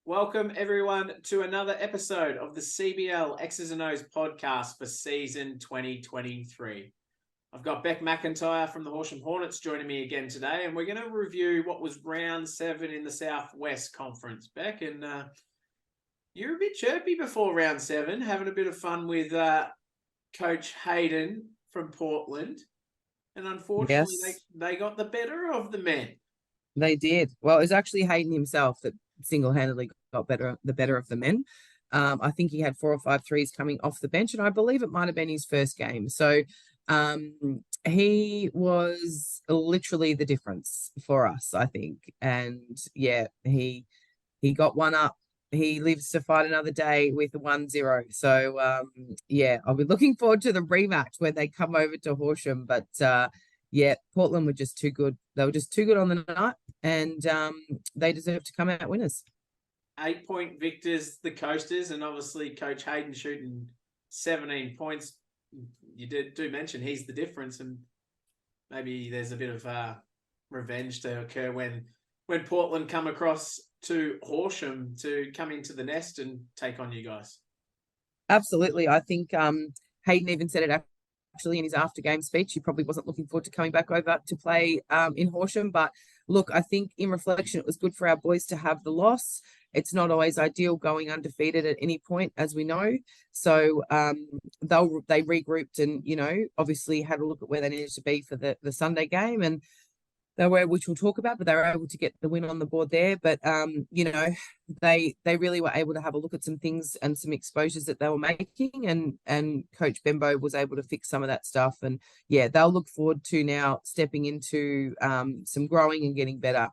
Welcome, everyone, to another episode of the CBL X's and O's podcast for season 2023. I've got Beck McIntyre from the Horsham Hornets joining me again today, and we're going to review what was round 7 in the Southwest Conference. Beck, and you're a bit chirpy before round 7, having a bit of fun with Coach Hayden from Portland, and unfortunately Yes, they got the better of the men. they did. Well, it was actually Hayden himself that single-handedly got the better of the men. I think he had 4 or 5 threes coming off the bench, and I believe it might have been his first game. So he was literally the difference for us, I think. And yeah, he got one up. He lives to fight another day with a 1-0. So yeah, I'll be looking forward to the rematch when they come over to Horsham. But yeah, Portland were just too good. They were just too good on the night, and they deserve to come out winners. 8-point victors, the Coasters, and obviously Coach Hayden shooting 17 points. You do mention he's the difference, and maybe there's a bit of revenge to occur when Portland come across to Horsham to come into the nest and take on you guys. Absolutely. I think Hayden even said it actually in his after game speech. He probably wasn't looking forward to coming back over to play in Horsham. But look, I think in reflection, it was good for our boys to have the loss. It's not always ideal going undefeated at any point, as we know. So they regrouped and, obviously had a look at where they needed to be for the Sunday game. And they were, which we'll talk about, but they were able to get the win on the board there. But they really were able to have a look at some things and some exposures that they were making, and Coach Bembo was able to fix some of that stuff. And yeah, they'll look forward to now stepping into some growing and getting better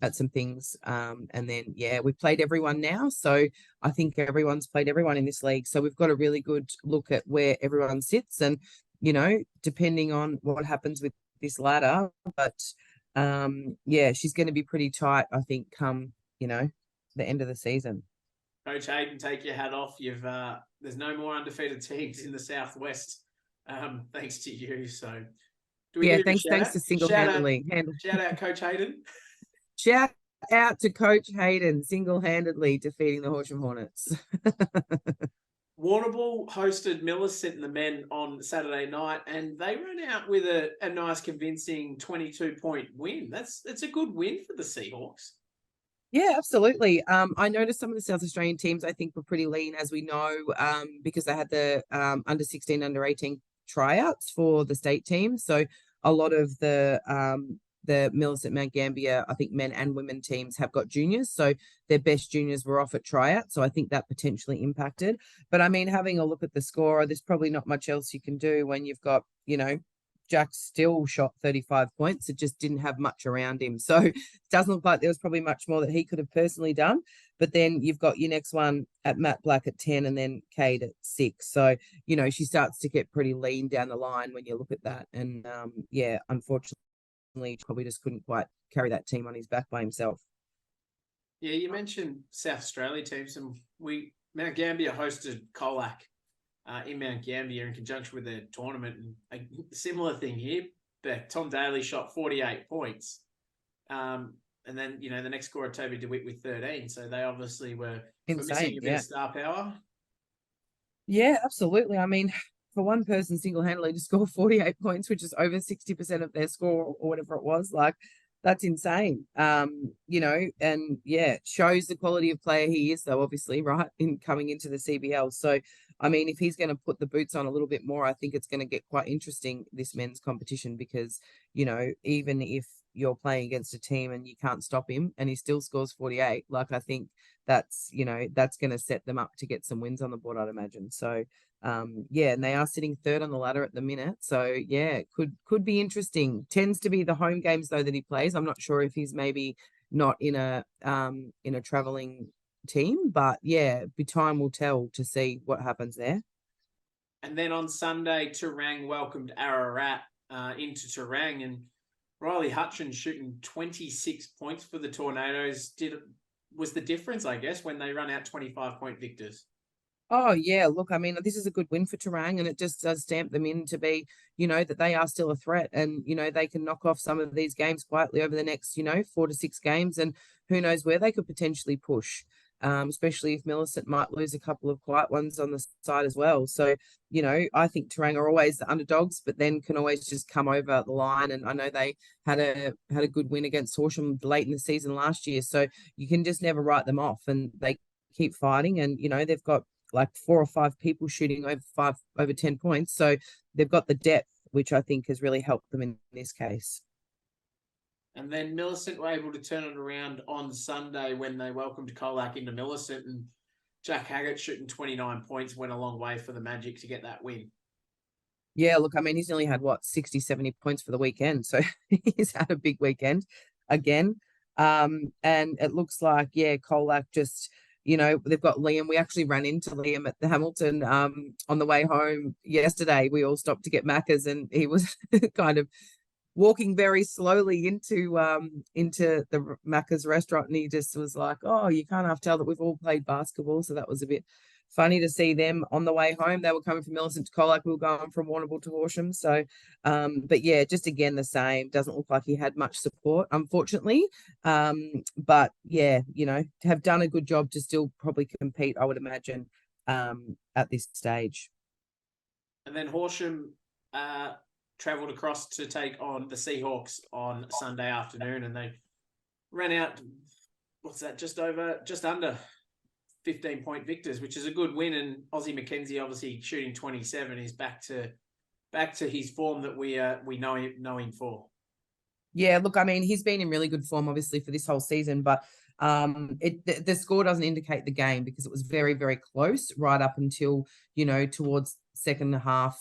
at some things. And then yeah, we've played everyone now, so I think everyone's played everyone in this league. So we've got a really good look at where everyone sits, and depending on what happens with this ladder, but yeah, she's going to be pretty tight, I think, come the end of the season. Coach Hayden, take your hat off. You've there's no more undefeated teams in the Southwest, thanks to you. So, do we Yeah, give him a thanks to single-handedly shout out, Coach Hayden. Shout out to Coach Hayden, single-handedly defeating the Horsham Hornets. Warrnambool hosted Millicent and the men on Saturday night, and they ran out with a nice, convincing 22-point win. That's a good win for the Seahawks. Yeah, absolutely. I noticed some of the South Australian teams I think were pretty lean, as we know, because they had the under 16, under 18 tryouts for the state team. So a lot of the Millicent Mount Gambier, I think men and women teams have got juniors. So their best juniors were off at tryout. So I think that potentially impacted. But I mean, having a look at the score, there's probably not much else you can do when you've got, Jack still shot 35 points. It just didn't have much around him. So it doesn't look like there was probably much more that he could have personally done. But then you've got your next one at Matt Black at 10 and then Kate at 6. So, she starts to get pretty lean down the line when you look at that. And yeah, unfortunately, probably just couldn't quite carry that team on his back by himself. Yeah, you mentioned South Australia teams, and Mount Gambier hosted Colac in Mount Gambier in conjunction with their tournament. And a similar thing here, but Tom Daly shot 48 points. And then, the next scorer, Toby DeWitt, with 13. So they obviously were missing a bit of star power. Yeah, absolutely. I mean, for one person single-handedly to score 48 points, which is over 60% of their score or whatever it was, like, that's insane. And yeah, shows the quality of player he is, though, obviously, right, in coming into the CBL. So I mean, if he's going to put the boots on a little bit more, I think it's going to get quite interesting, this men's competition, because, even if you're playing against a team and you can't stop him and he still scores 48, like, I think that's going to set them up to get some wins on the board, I'd imagine. So yeah, and they are sitting third on the ladder at the minute. So yeah, could be interesting. Tends to be the home games though that he plays. I'm not sure if he's maybe not in a traveling team, but yeah, time will tell to see what happens there. And then on Sunday, Terang welcomed Ararat into Terang, and Riley Hutchins shooting 26 points for the Tornadoes was the difference, I guess, when they run out 25-point victors. Oh yeah, look, I mean, this is a good win for Terang, and it just does stamp them in to be, that they are still a threat, and they can knock off some of these games quietly over the next, 4 to 6 games, and who knows where they could potentially push. especially if Millicent might lose a couple of quiet ones on the side as well. So, I think Terang are always the underdogs, but then can always just come over the line. And I know they had a good win against Horsham late in the season last year, so you can just never write them off, and they keep fighting. And they've got like 4 or 5 people shooting over 10 points, so they've got the depth, which I think has really helped them in this case. And then Millicent were able to turn it around on Sunday when they welcomed Colac into Millicent, and Jack Haggart shooting 29 points went a long way for the Magic to get that win. Yeah, look, I mean, he's only had 60, 70 points for the weekend. So he's had a big weekend again. And it looks like, Colac just, they've got Liam. We actually ran into Liam at the Hamilton on the way home yesterday. We all stopped to get Macca's, and he was kind of walking very slowly into the Macca's restaurant, and he just was like, "Oh, you can't half tell that we've all played basketball." So that was a bit funny to see them on the way home. They were coming from Millicent to Colac. We were going from Warrnambool to Horsham. So, but yeah, just again the same. Doesn't look like he had much support, unfortunately. But yeah, have done a good job to still probably compete, I would imagine, at this stage. And then Horsham travelled across to take on the Seahawks on Sunday afternoon, and they ran out, just under 15-point victors, which is a good win. And Aussie McKenzie, obviously shooting 27, is back to his form that we know him for. Yeah, look, I mean, he's been in really good form, obviously, for this whole season, but the score doesn't indicate the game, because it was very, very close right up until, towards second half,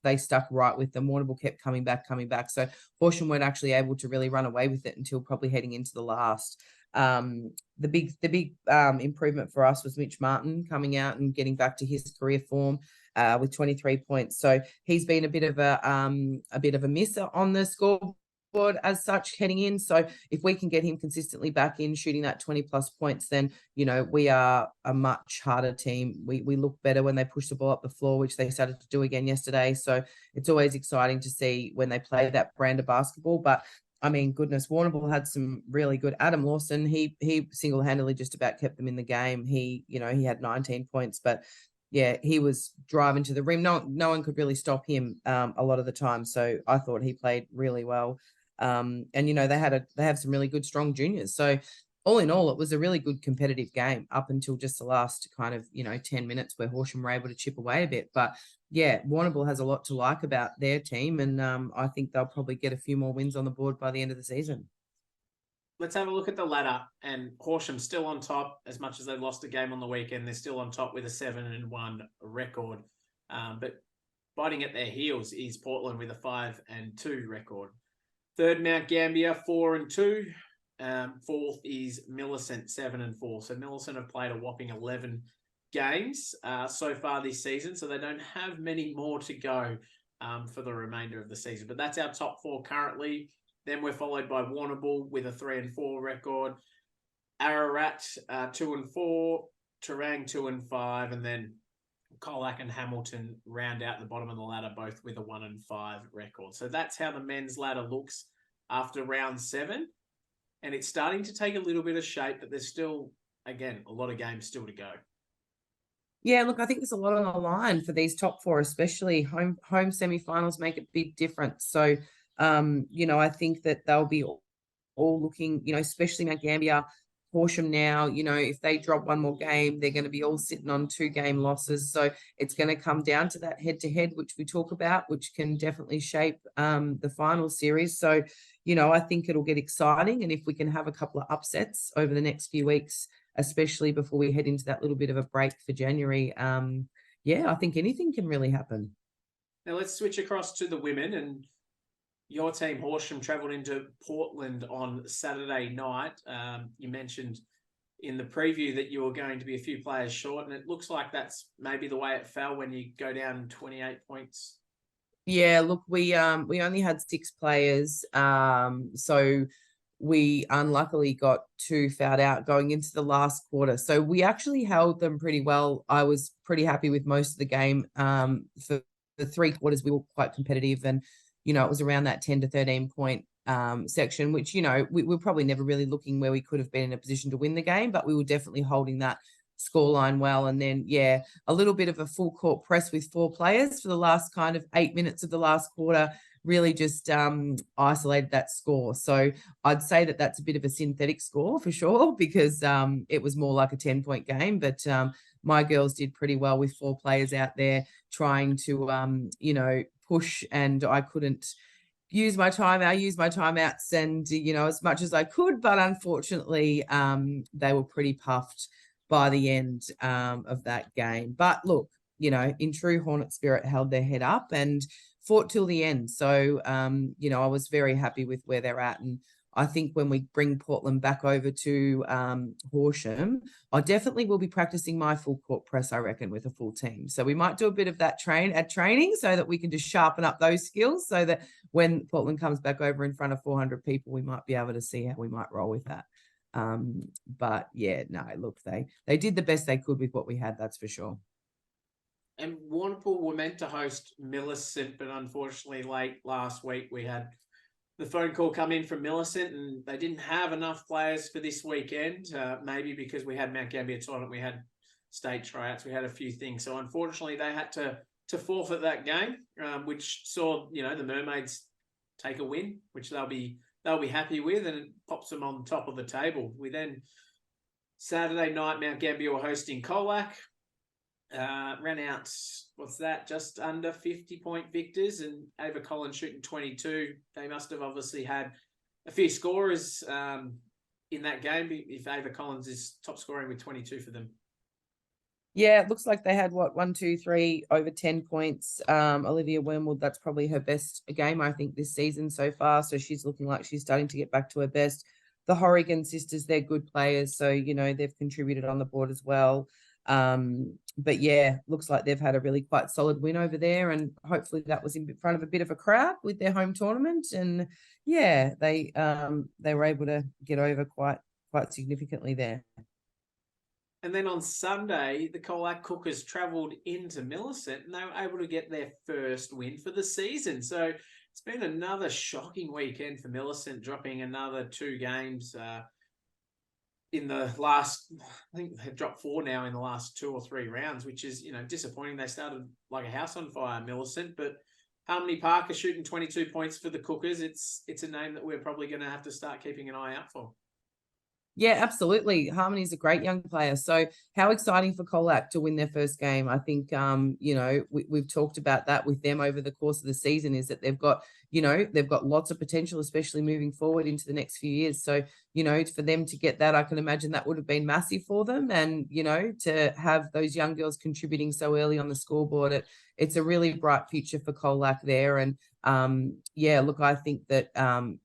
they stuck right with them. Warrnambool kept coming back. So Horsham weren't actually able to really run away with it until probably heading into the last. The big improvement for us was Mitch Martin coming out and getting back to his career form with 23 points. So he's been a bit of a miss on the scoreboard as such heading in. So if we can get him consistently back in shooting that 20 plus points, then we are a much harder team. We look better when they push the ball up the floor, which they started to do again yesterday. So it's always exciting to see when they play that brand of basketball. But I mean, goodness, Warrnambool had some really good. Adam Lawson, he single-handedly just about kept them in the game. He had 19 points, but yeah, he was driving to the rim. No one could really stop him a lot of the time. So I thought he played really well. And they have some really good strong juniors. So all in all, it was a really good competitive game up until just the last kind of 10 minutes where Horsham were able to chip away a bit. But yeah, Warrnambool has a lot to like about their team, and I think they'll probably get a few more wins on the board by the end of the season. Let's have a look at the ladder, and Horsham still on top. As much as they lost a game on the weekend, they're still on top with a 7-1 record. But biting at their heels is Portland with a 5-2 record. Third, Mount Gambier, 4-2. Fourth is Millicent, 7-4. So Millicent have played a whopping 11 games so far this season, so they don't have many more to go for the remainder of the season. But that's our top four currently. Then we're followed by Warrnambool with a 3-4 record, Ararat 2-4, Terang 2-5, and then Colac and Hamilton round out the bottom of the ladder, both with a 1-5 record. So that's how the men's ladder looks after round 7. And it's starting to take a little bit of shape, but there's still, again, a lot of games still to go. Yeah, look, I think there's a lot on the line for these top four, especially home semi-finals make a big difference. So, I think that they'll be all looking, especially Mount Gambier, Horsham now, if they drop one more game, they're going to be all sitting on 2-game losses. So it's going to come down to that head-to-head, which we talk about, which can definitely shape the final series. So, I think it'll get exciting. And if we can have a couple of upsets over the next few weeks, especially before we head into that little bit of a break for January, I think anything can really happen. Now let's switch across to the women, and your team, Horsham, travelled into Portland on Saturday night. You mentioned in the preview that you were going to be a few players short, and it looks like that's maybe the way it fell when you go down 28 points. Yeah, look, we only had 6 players, so we unluckily got 2 fouled out going into the last quarter. So we actually held them pretty well. I was pretty happy with most of the game. For the 3 quarters, we were quite competitive, and it was around that 10 to 13 point section, which, you know, we were probably never really looking where we could have been in a position to win the game, but we were definitely holding that scoreline well. And then, yeah, a little bit of a full court press with 4 players for the last kind of 8 minutes of the last quarter really just isolated that score. So I'd say that that's a bit of a synthetic score for sure, because it was more like a 10-point game. But my girls did pretty well with 4 players out there trying to, you know, push, and I couldn't use my timeout. I used my timeouts and, you know, as much as I could, but unfortunately they were pretty puffed by the end of that game. But look, you know, in true Hornet spirit, held their head up and fought till the end. So, you know, I was very happy with where they're at. And I think when we bring Portland back over to Horsham, I definitely will be practicing my full court press, I reckon, with a full team. So we might do a bit of that training so that we can just sharpen up those skills, so that when Portland comes back over in front of 400 people, we might be able to see how we might roll with that. But yeah, no, look, they did the best they could with what we had, that's for sure. And Warrnambool were meant to host Millicent, but unfortunately late last week we had the phone call come in from Millicent and they didn't have enough players for this weekend, maybe because we had Mount Gambier tournament, we had state tryouts, we had a few things. So unfortunately they had to forfeit that game, which saw, you know, the Mermaids take a win, which they'll be happy with, and it pops them on top of the table. We then, Saturday night, Mount Gambier were hosting Colac. Ran out, what's that, just under 50-point victors, and Ava Collins shooting 22. They must have obviously had a few scorers in that game if Ava Collins is top scoring with 22 for them. Yeah, it looks like they had, what, 1, 2, 3 over 10 points. Olivia Wormwood, that's probably her best game, I think, this season so far. So she's looking like she's starting to get back to her best. The Horrigan sisters, they're good players. So, you know, they've contributed on the board as well. But yeah, looks like they've had a really quite solid win over there, and hopefully that was in front of a bit of a crowd with their home tournament. And yeah, they were able to get over quite significantly there. And then on Sunday, the Colac Cookers travelled into Millicent and they were able to get their first win for the season. So it's been another shocking weekend for Millicent, dropping another 2 games in the last, I think they've dropped 4 now in the last 2 or 3 rounds, which is, you know, disappointing. They started like a house on fire, Millicent, but Harmony Parker shooting 22 points for the Cookers. It's a name that we're probably going to have to start keeping an eye out for. Yeah, absolutely. Harmony's a great young player. So how exciting for Colac to win their first game. I think, you know, we've talked about that with them over the course of the season, is that they've got, you know, they've got lots of potential, especially moving forward into the next few years. So, you know, for them to get that, I can imagine that would have been massive for them. And, you know, to have those young girls contributing so early on the scoreboard, it's a really bright future for Colac there. And yeah, look, I think that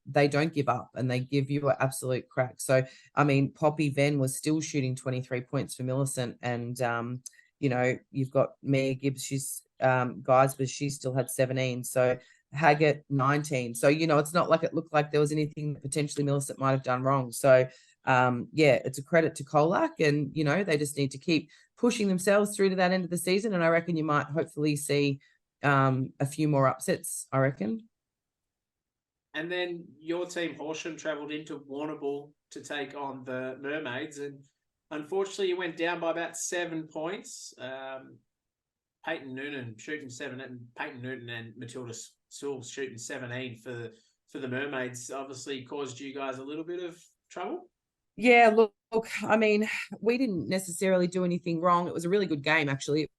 they don't give up and they give you an absolute crack. So, I mean, Poppy Venn was still shooting 23 points for Millicent, and you know, you've got Mia Gibbs, she's guys, but she still had 17. So Haggett 19. So, you know, it's not like it looked like there was anything that potentially Millicent might have done wrong. So yeah, it's a credit to Colac, and you know, they just need to keep pushing themselves through to that end of the season. And I reckon you might hopefully see a few more upsets, I reckon. And then your team, Horsham, travelled into Warrnambool to take on the Mermaids, and unfortunately you went down by about 7 points. Peyton Noonan shooting 7, and Peyton Noonan and Matilda Sewell shooting 17 for the Mermaids obviously caused you guys a little bit of trouble. Yeah, look, I mean, we didn't necessarily do anything wrong. It was a really good game, actually. It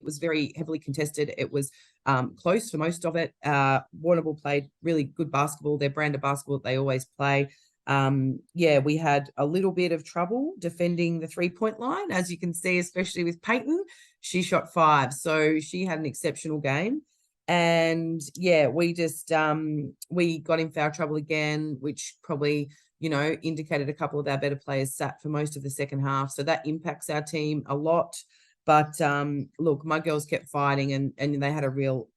was very heavily contested. It was close for most of it. Warrnambool played really good basketball, their brand of basketball that they always play. Yeah, we had a little bit of trouble defending the 3-point line, as you can see, especially with Peyton. She shot 5, so she had an exceptional game. And yeah, we just we got in foul trouble again, which probably, you know, indicated a couple of our better players sat for most of the second half. So that impacts our team a lot. But look, my girls kept fighting, and they had a real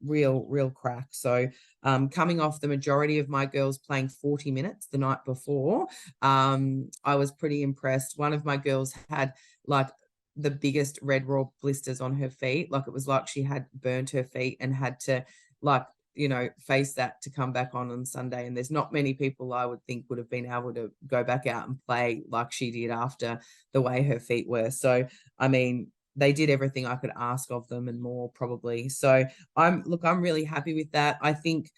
crack. So coming off the majority of my girls playing 40 minutes the night before, I was pretty impressed. One of my girls had like the biggest red raw blisters on her feet. Like, it was like she had burnt her feet and had to like face that to come back on Sunday. And there's not many people I would think would have been able to go back out and play like she did after the way her feet were. So, I mean, they did everything I could ask of them and more probably. So I'm really happy with that. I think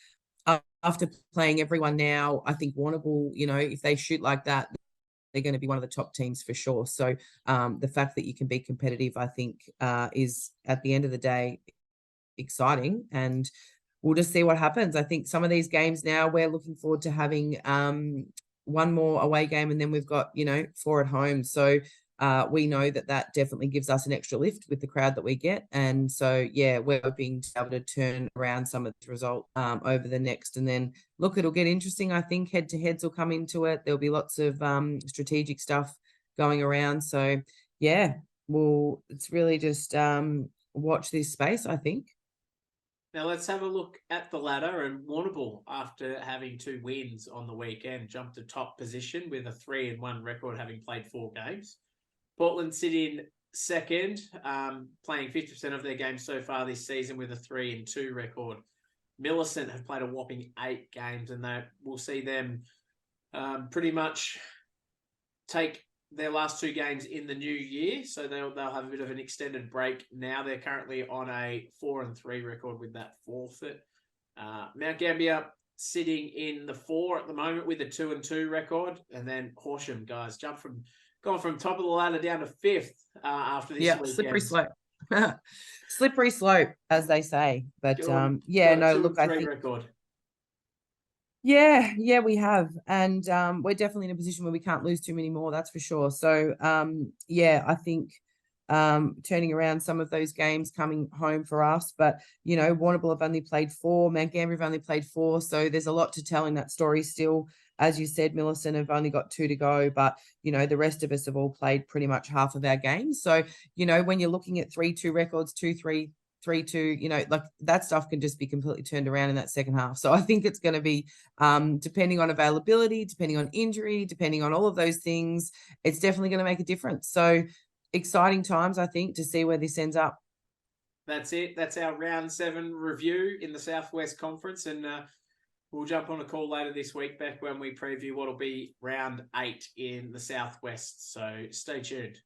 after playing everyone now, I think Warrnambool, if they shoot like that, they're going to be one of the top teams for sure. So the fact that you can be competitive, I think, is at the end of the day exciting, and we'll just see what happens. I think some of these games now we're looking forward to having one more away game, and then we've got 4 at home. So we know that definitely gives us an extra lift with the crowd that we get, and so we're hoping to be able to turn around some of the result over the next. And then look, it'll get interesting. I think head-to-heads will come into it. There'll be lots of strategic stuff going around. So it's really just watch this space, I think. Now let's have a look at the ladder, and Warrnambool, after having 2 wins on the weekend, jumped to top position with a 3-1 record, having played 4 games. Portland sit in second, playing 50% of their games so far this season with a 3-2 record. Millicent have played a whopping 8 games, and that we'll see them pretty much take their last 2 games in the new year, so they'll have a bit of an extended break. Now they're currently on a 4-3 record with that forfeit. Mount Gambier sitting in the 4 at the moment with a 2-2 record, and then Horsham, guys, gone from top of the ladder down to 5th after this weekend. Slippery slope. Slippery slope, as they say. But look, I think record. Yeah, we have. And we're definitely in a position where we can't lose too many more, that's for sure. So, I think turning around some of those games coming home for us. But, Warrnambool have only played 4, Mount Gambier have only played 4. So there's a lot to tell in that story still. As you said, Millicent have only got 2 to go, but, the rest of us have all played pretty much half of our games. So, when you're looking at 3-2 records, 2-3, 3-2, like that stuff can just be completely turned around in that second half. So I think it's going to be, depending on availability, depending on injury, depending on all of those things, it's definitely going to make a difference. So exciting times, I think, to see where this ends up. That's it. That's our round 7 review in the Southwest Conference. And we'll jump on a call later this week, Beck, when we preview what will be round 8 in the Southwest. So stay tuned.